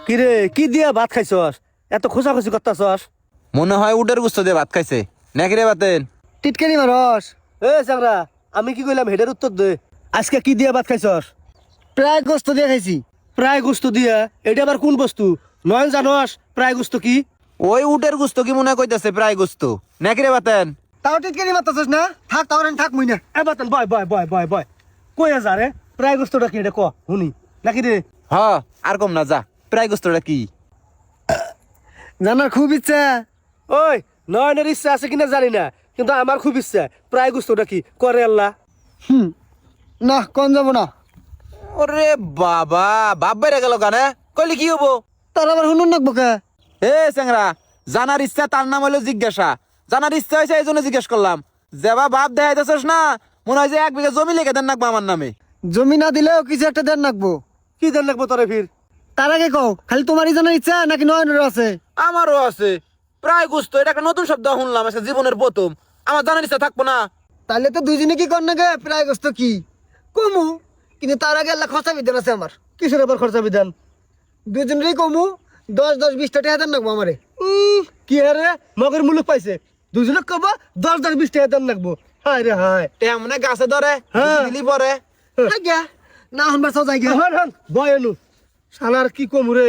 কিরে কি দিয়া ভাত খাইছস? এত খোঁচাখুচি করতাছস? মনে হয় উডের গুস্ত দিয়ে ভাত খাইছে নাকি রে বাতেন? টিটকারি মারস। এ চাংরা, আমি কি কইলাম হেডের উত্তর দে। আজকে কি দিয়া ভাত খাইছস? প্রায় গোস্ত দিয়ে খাইছি। প্রায় গুস্ত দিয়া? এটা আবার কোন বস্তু? নয়ন জানস প্রায় গুস্ত কি? ওই উডের গুস্ত কি মনে কইতাছে প্রায় গুস্ত নাকি রে বাতেন? তাও টিটকারি মারতাছস না? থাক তাও থাক মুই না। এ বাতন বয় বয় বয় বয় বয় কই যা রে? প্রায় গুস্তটা কি এটা ক শুনি নাকি রে? হ আর কম না যা, প্রায় গুস্তটা কি? জানার খুব ইচ্ছা। ওই নয়নের ইচ্ছা আছে কিনা জানি না, কিন্তু আমার খুব ইচ্ছা প্রায় গুস্তটা কি করে আল্লাহ। না কোন যাব না। ওরে বাবা, বাপ বেড়ে গেল গানে কইলে কি হবো? তার আবার শুনুন নাকবো কে? এ চেংরা, জানার ইচ্ছা তার নাম হলো জিজ্ঞাসা। জানার ইচ্ছা হয়েছে এই জন্য জিজ্ঞেস করলাম। যেবা বাপ দেখাইতেছস না, মনে হয় যে 1 বিঘা জমি লেগে দেন নাকবো আমার নামে। জমি না দিলেও কিছু একটা দেন নাকবো। কি দেন লাগবো তোরে ফির? তার আগে কও, খালি তোমারই জানার ইচ্ছা নাকি নয়নেরও আছে? আমারও আছে প্রায় গুস্ত। এটা একটা নতুন শব্দ শুনলাম আজকে জীবনের প্রথম। আমার জানার ইচ্ছা থাকবো না? তাহলে তো দুইজনে কি কর না গে? প্রায় গোস্ত কি কমু, কিন্তু তার আগে আল্লাহ খরচা বিধান আছে আমার। কিসের আবার খরচা বিধান? দুইজনেরই কমু, 10-10-20 টাকা দেন নাকবো আমারে। কি রে মগের মুলুক পাইছে? দুজনে কব 10-10-20 টাকা দাম লাগবো। হায় রে হায়। তেমনে গাছে ধরে হ্যাঁ। দিলি পরে। আজ্ঞা না হনবার চাও যাই গে। হন হন বয় এনু শালার কি কম রে।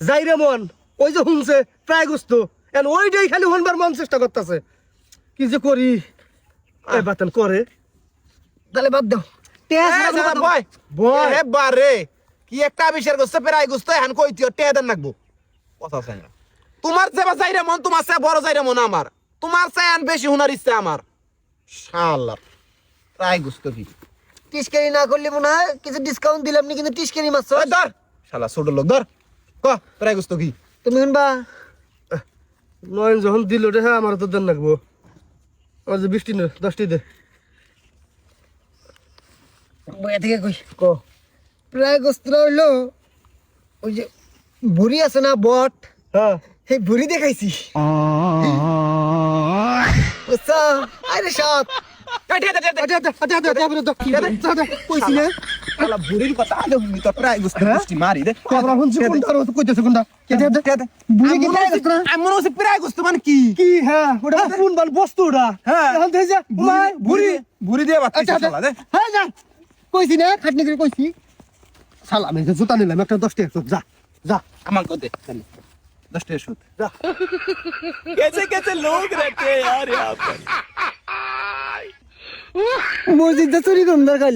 যাই রে মন, ওই যে শুনছে প্রায় গুস্ত এন ওইটাই খালি হনবার মন চেষ্টা করতেছে। কি যে করি? এই বাতন করে তাহলে বাদ দাও। বয় বয়। এ বারে কি একটা আবিষ্কার করছে প্রায় গুস্ত। এখন কইতিও টেয়া দেন নাকবো কথা চাই না। তোমার চেয়ে যাইরে মন, তোমার চেয়ে বড় যাইরে মন আমার। তোমার চেয়ে আন বেশি হুনার ইচ্ছা আমার। শালার প্রায় গুস্ত কি? টিসকারি না করলে মনে হয় কিছু ডিসকাউন্ট দিলাম নি, কিন্তু টিসকারি মারছ। ওই ধর শালা ছোট লোক ধর। ক প্রায় গুস্ত কি? তুমি শুনবা নয়ন যখন দিল রে হ্যাঁ আমার তো দেন লাগবো। আমার যে 20টি 10টি দে। বইয়া থেকে কই ক প্রায় গোস্তরা হইলো ওই যে ভুড়ি আছে না বট, হ্যাঁ সেই ভুড়ি দেখাইছি। বুঝছো? আরে সব কইছি না শালা বুড়ির কথা আগে হুনি তো প্রায় গুস্ত গুস্তি মারি দে। আমরা শুনছি কোনটা আর কইতেছ কোনটা? ভুড়ি কি প্রায় গোস্ত না? আমি মনে হচ্ছে প্রায় গুস্ত মানে কি? কি হ্যাঁ ওটা কোন বাল বস্তুটা? হ্যাঁ এখন দেখে যা ভাই বুড়ি বুড়ি দিয়ে বাচ্চা শালা দে। হ্যাঁ যা কইছি না খাটনি করে কইছি। শালা আমি যে জুতা নিলাম একটা 10 টাকা যা যা আমার কতে 10 টাকা সুদ। যা। कैसे कैसे लोग रहते हैं यार यहाँ पर। মসজিদটা চুরি করুন দরকার